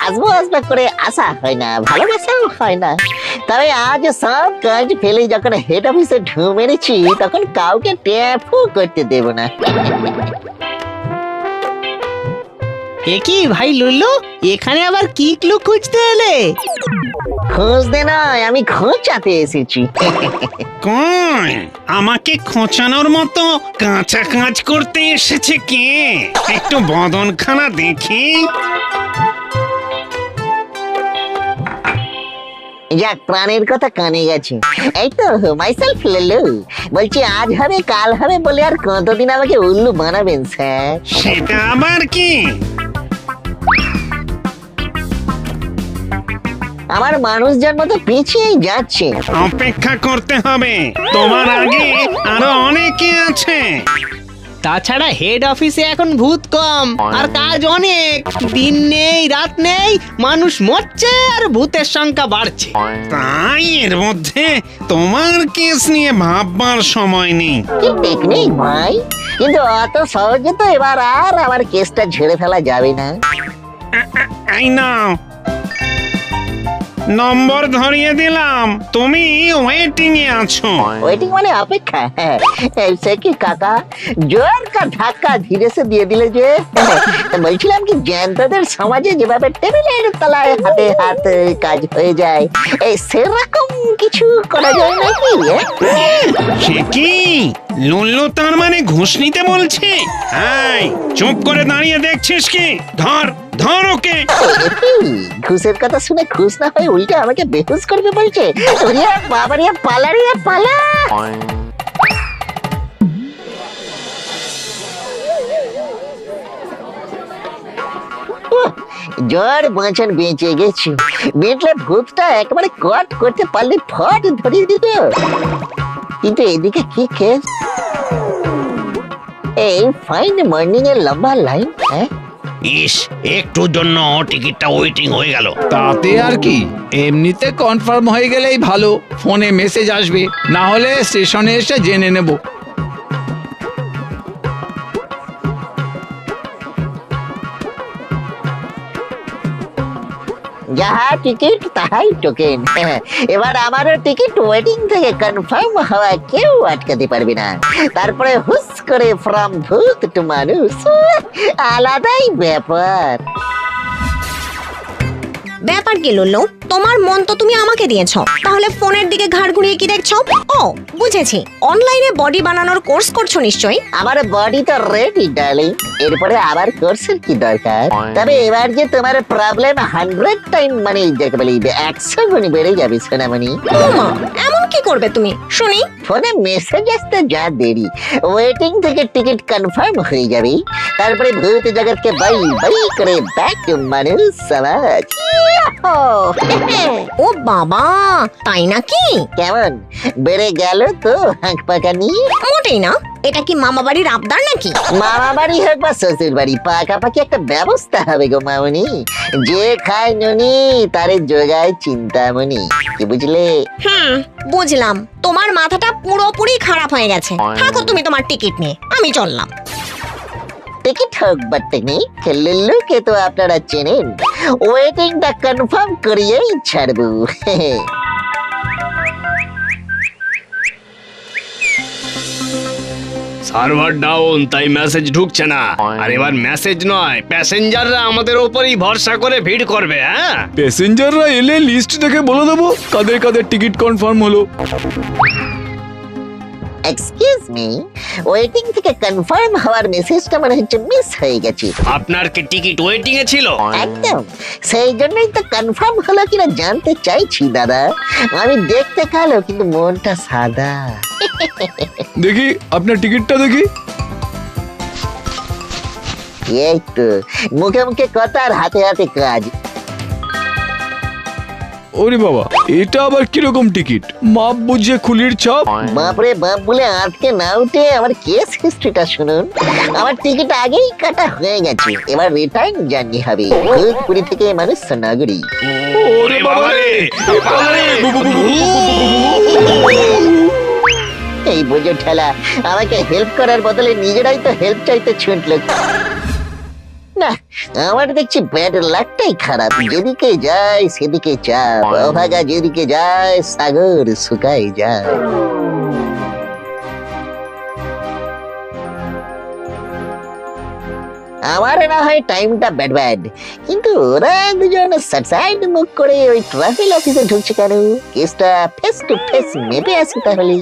আসবো আসবো করে আসা হয় না, ভালোবাসাও হয় না। তবে আজ সব কাজ ফেলে যখন হেড অফিসে ঢু মেরেছি, তখন কাউকে ট্যাপও করতে দেব না। কি ভাই লুল্লু, এখানে আবার কি ক্লু খুঁজতে এলে? খুঁজতে নয়, আমি খোঁচাতে এসেছি। কই আমাকে খোঁচানোর মতো কাঁচা কাজ করতে এসেছে কে? একটু বদনখানা দেখি। যাক, প্রাণের কথা কানে গেছে। এই তো মাইসেলফ লুল্লু, বলছি আজ হবে কাল হবে বলে আর কতদিন আমাকে উল্লু বানাবেন স্যার? সেটা আবার কি? আমার মানুষজন মতো পিছিয়েই যাচ্ছে। অপেক্ষা করতে হবে, তোমার আগে আরো অনেকে আছে। তাছাড়া হেড অফিসে এখন ভূত কম আর কাজ অনেক। দিন নেই রাত নেই, মানুষ মরছে আর ভূতের সংখ্যা বাড়ছে। তাই এর মধ্যে তোমার কেস নিয়ে ভাববার সময় নেই। কি টেকনিক ভাই! কিন্তু অত সহজে তো এবার আর আমার কেসটা ঝেড়ে ফেলা যাবে না। এই নাও, নম্বর ধরিয়ে দিলাম, তুমি ওয়েটিং এ আছো। ওয়েটিং মানে অপেক্ষা? সে কি কাকা, জোর কা ধাক্কা ধীরে সে দিয়ে দিলে যে। বলছিলাম কি, জ্যান্তদের সমাজে যেভাবে টেবিলের তলায় হাতে হাত কাজ হয়ে যায়, এই সেরকম কিছু করা যায় নাকি? সে কি লুল্লু তার মানে ঘুষ নিতে বলছে? এই চুপ করে দাঁড়িয়ে দেখছিস কি? ধর ধর ওকে। ঘুষের কথা শুনে খুশ না হয়ে উল্টে আমাকে বেহুশ করবে বলছে। ওরে বাবা রে, পালা রে পালা! জ্বর বাঁচান বেঁচে গেছি। বেঁচলে ভূতটা একেবারে কট করতে পারলে ফট ধরিয়ে দিত। কিন্তু এদিকে কি কেস? এই ফাইন মর্নিং এর লম্বা লাইন। ইস, একটুর জন্য টিকিটটা ওয়েটিং হয়ে গেল। তাতে আর কি, এমনিতে কনফার্ম হয়ে গেলেই ভালো। ফোনে মেসেজ আসবে, না হলে স্টেশনে এসে জেনে নেব। যাহা টিকিট তাহাই টোকেন। এবার আমারও টিকিট ওয়েটিং থেকে কনফার্ম হওয়া কেউ আটকাতে পারবে না। তারপরে হুস করে ফ্রম ভূত টু মানুষ, আলাদাই ব্যাপার। ব্যাপার কি লুল্লু, তোমার মন তো তুমি আমাকে দিয়েছো, তাহলে ফোনের দিকে ঘাড় ঘুরিয়ে কি দেখছো? ও বুঝেছি, অনলাইনে বডি বানানোর কোর্স করছো নিশ্চয়ই। আমার বডি তো রেডি ডার্লিং, এরপরে আবার কোর্সের কি দরকার? তবে এবার যে তোমার প্রবলেম 100 টাইম, মানে যাকে বলি 100 গুণ বেড়ে যাবে সোনামণি। ওমা, এমন কি করবে তুমি শুনি? ফোনে মেসেজ আসতে যা দেরি, ওয়েটিং থেকে টিকিট কনফার্ম হয়ে যাবে। তারপরে ভূত জগৎকে বাই বাই করে ব্যাক টু মানুষ সমাজ। ও বাবা, তাই নাকি? কেমন বেড়ে গেল তো হাঁক পাকানি? মোটেই না। এটা কি মামা বাড়ির আবদার নাকি? মামা বাড়ি হোক বা শ্বশুর বাড়ি, পাকাপাকি একটা ব্যবস্থা হবে গো মামনি। যে খায় নুনি তারে যোগায় চিন্তামণি, কি বুঝলে? বুঝলাম। তোমার মাথাটা পুরোপুরি খারাপ হয়ে গেছে। থাকো তুমি তোমার টিকিট নিয়ে, আমি চললাম। টিকিট হোক বা টেকনিক, লুল্লুকে তো আপনারা চেনেন। ওয়েটিংটা কনফার্ম করিয়েই ছাড়বো। সার্ভার ডাউন, তাই মেসেজ ঢুকছে না। আর এবার মেসেজ নয়, প্যাসেঞ্জাররা আমাদের উপরই ভরসা করে ভিড় করবে। হ্যাঁ, প্যাসেঞ্জাররা এলে লিস্ট দেখে বলে দেবো কাদের কাদের টিকিট কনফার্ম হলো। এক্সকিউজ মি, ওয়েটিং থেকে কনফার্ম হওয়ার মেসেজটা মনে হচ্ছে মিস হয়ে গেছে। আপনার কি টিকিট ওয়েটিং এ ছিল? একদম, সেই জন্যই তো কনফার্ম হলো কিনা জানতে চাইছি দাদা। আমি দেখতে কালো কিন্তু মনটা সাদা। দেখি আপনার টিকিটটা দেখি। এই তো মুখে মুখে কথা আর হাতে হাতে কাজ। ওরে বাবা, এটা আবার কিরকম টিকিট? মাপ বুঝে খুলির ছাপ। বাপরে বাপ বলে আটকে না উঠে আমার কেস হিস্ট্রিটা শুনুন। আমার টিকিট আগেই কাটা হয়ে গেছে, এবার রিটার্ন জার্নি হবে ভূতপুরি থেকে মানুষ সোনাগুড়ি। ওরে বাবা রে, এই বোঝো ঠেলা আমাকে হেল্প করার বদলে নিজেরাই তো হেল্প চাইতে ছুটলো। না, আমার দেখছি ব্যাড লাকটাই খারাপ। যেদিকে যায় সেদিকে চাপ, অভাগা যেদিকে যায় সাগর শুকাই যায়। আমার না হয় টাইমটা ব্যাড ব্যাড, কিন্তু ওরা দুজন সাইড মুখ করে ওই ট্রাফিক অফিসে ঢুকছে কেন? কেসটা ফেস টু ফেস মেপে আসি তাহলে।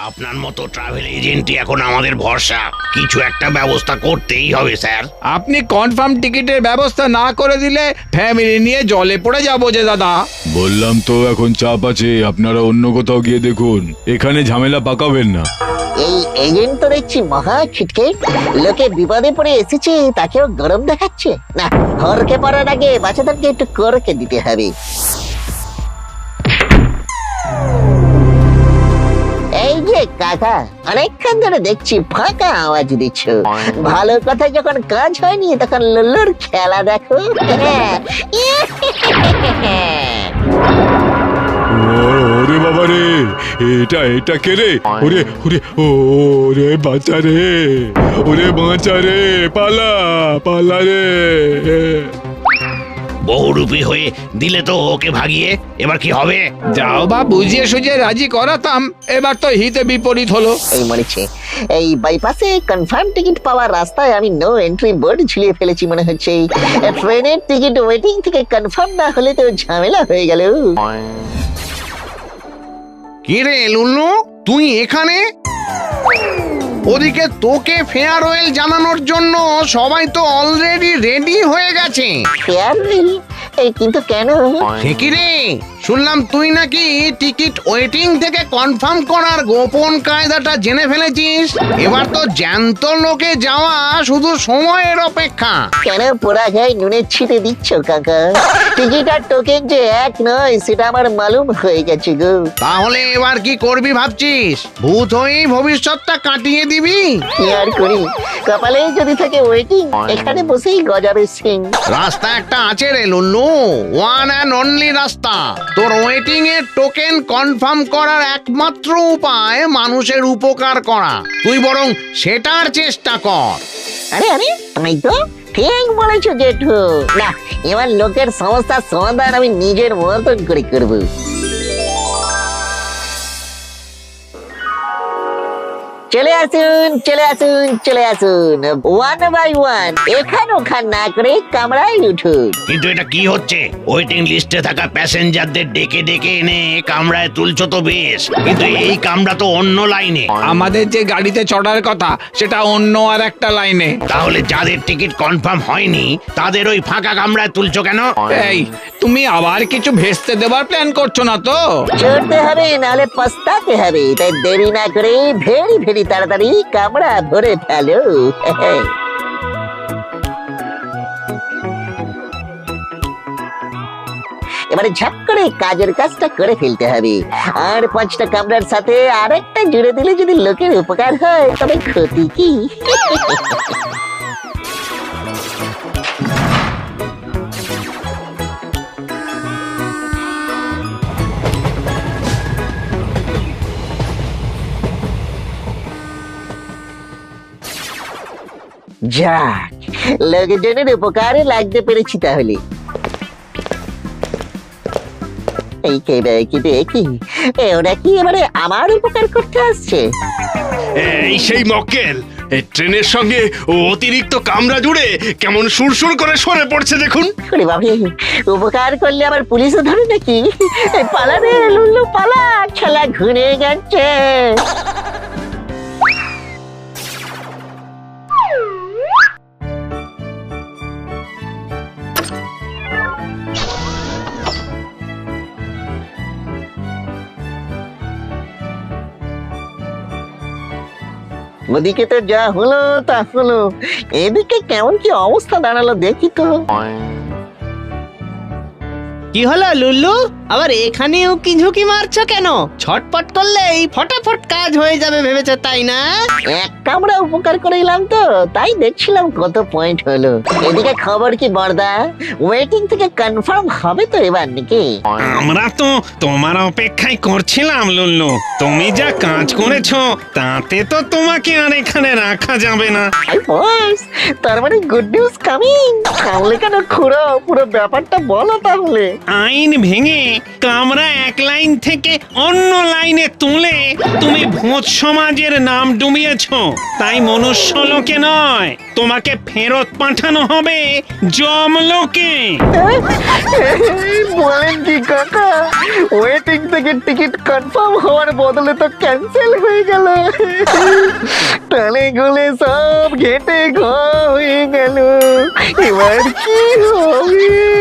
আপনার মতো ট্রাভেল এজেন্টই এখন আমাদের ভরসা। কিছু একটা ব্যবস্থা করতেই হবে স্যার। আপনি কনফার্ম টিকিটের ব্যবস্থা না করে দিলে ফ্যামিলি নিয়ে জলে পড়ে যাবো যে দাদা। বললাম তো এখন চাপ আছে, আপনারা অন্য কোথাও গিয়ে দেখুন, এখানে ঝামেলা পাকাবেন না। এই এজেন্ট তো দেখছি মহা ছিটকে, লোকে বিপদে পড়ে এসেছে তাকেও গরম দেখাচ্ছে। না, হরকে পড়ার আগে বাচ্চাদেরকে একটু করকে দিতে হবে। এই যে কাকা, অনেকক্ষণ ধরে দেখছি ফাঁকা আওয়াজ দিচ্ছ। ভালো কথা যখন কাজ হয়নি তখন লুল্লুর খেলা দেখো। ওরে বাবা রে, এটা কে রে? ওরে ওরে ওরে বাঁচা রে, ওরে বাঁচা রে, পালা পালা রে। বহুরূপী হয়ে দিলে তো ওকে ভাগিয়ে, এবার কি হবে? যাও বা বুঝিয়ে সুঝিয়ে রাজি করাতাম, এবার তো হিতে বিপরীত হলো। এই মরেছে, এই বাইপাসে কনফার্ম টিকিট পাওয়ার রাস্তায় আমি নো এন্ট্রি বোর্ড ঝুলিয়ে ফেলেছি মনে হচ্ছে। ট্রেনের টিকিট ওয়েটিং থেকে কনফার্ম না হলে তো ঝামেলা হয়ে গেল। কি রে লুল্লু, তুই এখানে? ওদিকে তোকে ফেয়ারওয়েল জানানোর জন্য সবাই তো অলরেডি রেডি হয়ে গেছে। ফেয়ারওয়েল? এই কিন্তু কেন? সে কি রে, শুনলাম তুই নাকি টিকিট ওয়েটিং থেকে কনফার্ম করার গোপন কায়দাটা জেনে ফেলেছিস। এবার তো জ্যান্ত লোকে যাওয়া শুধু সময়ের অপেক্ষা। কেন পোড়া গায়ে নুনের ছিটে দিচ্ছ কাকা? টিকিট আর টোকেন যে এক নয় সেটা আমার মালুম হয়ে গেছে গো। তাহলে এবার কি করবি ভাবছিস? ভূত হয়েই ভবিষ্যৎটা কাটিয়ে দিবি? কি আর করি, কপালে যদি থাকে ওয়েটিং, এখানে বসেই গজাবে সিং। রাস্তা একটা আছে রে লুল্লু, ওয়ান অ্যান্ড অনলি রাস্তা। তোর ওয়েটিং এর টোকেন কনফার্ম করার একমাত্র উপায় মানুষের উপকার করা। তুই বরং সেটার চেষ্টা কর। আরে আরে, তাই তো ঠিক বলেছো জেঠু। না, এবার লোকের সমস্যার সমাধান আমি নিজের মতন করে করবো। চলে আসুন চলে আসুন চলে আসুন, ওয়ান বাই ওয়ান, এখান ওখান না করে কামরায় উঠুন। কিন্তু এটা কি হচ্ছে? ওয়েটিং লিস্টে থাকা প্যাসেঞ্জারদের ডেকে ডেকে এনে কামরায় তুলছো তো বেশ, কিন্তু এই কামরা তো অন্য লাইনে। আমাদের যে গাড়িতে চড়ার কথা সেটা অন্য আর একটা লাইনে। তাহলে যাদের টিকিট কনফার্ম হয়নি তাদের ওই ফাঁকা কামরায় তুলছো কেন? এই, তুমি আবার কিছু ভেস্তে দেবার প্ল্যান করছো না তো? চড়তে হবে নাহলে পস্তাতে হবে, তাই দেরি না করে ভেরি ভেরি তাড়াতাড়ি কামরা ভরে ফেলো। এবারে ঝাপ করে কাজের কাজটা করে ফেলতে হবে। আর 5টা কামরার সাথে আরেকটা জুড়ে দিলে যদি লোকের উপকার হয় তবে ক্ষতি কি? যাক, লোকজনের উপকারে লাগতে পেরেছি তাহলে। এই কে রে, কি রে, কি ওরা কি এবারে আমার উপকার করতে আসছে? এই সেই মক্কেল, এই ট্রেনের সঙ্গে অতিরিক্ত কামরা জুড়ে কেমন সুরসুর করে সরে পড়ছে দেখুন। ওরে বাবা, উপকার করলে আবার পুলিশও ধরে নাকি? এই পালা রে লুল্লু পালা, খেলা ঘুরে গেছে। ওদিকে তো যা হলো তা হলো, এদিকে কেমন কি অবস্থা দাঁড়ালো দেখি তো। কি হলো লুল্লু? আবার এখানেও কি ঝুঁকি মারছো কেন? ছটপট করলেই ফটাফট কাজ হয়ে যাবে ভেবেছো, তাই না? এক কামড়া উপকার করে এলাম তো, তাই দেখছিলাম কত পয়েন্ট হলো। এদিকে খবর কি বর্দা, ওয়েটিং থেকে কনফার্ম হবে তো এবার নাকি? আমরা তো তোমার অপেক্ষায় করছিলাম লুল্লু। তুমি যা কাজ করেছো তাতে তো তোমাকে আর এখানে রাখা যাবে না। আই বস, তার মানে গুড নিউজ কামিং। কামলে কেন খুড়ো, পুরো ব্যাপারটা বলো তাহলে। আইন ভেঙে কামরা এক লাইন থেকে অন্য লাইনে তুলে তুমি ভূত সমাজের নাম ডুবিয়েছো। তাই মনুষ্য লোকে নয়, তোমাকে ফেরত পাঠানো হবে যমলোকে। বলেন কি কাকা, ওয়েটিং থেকে টিকিট কনফার্ম হওয়ার বদলে তো ক্যান্সেল হয়ে গেল। টালে গুলে সব ঘেটে ঘ হয়ে গেল, এবার কি হবে?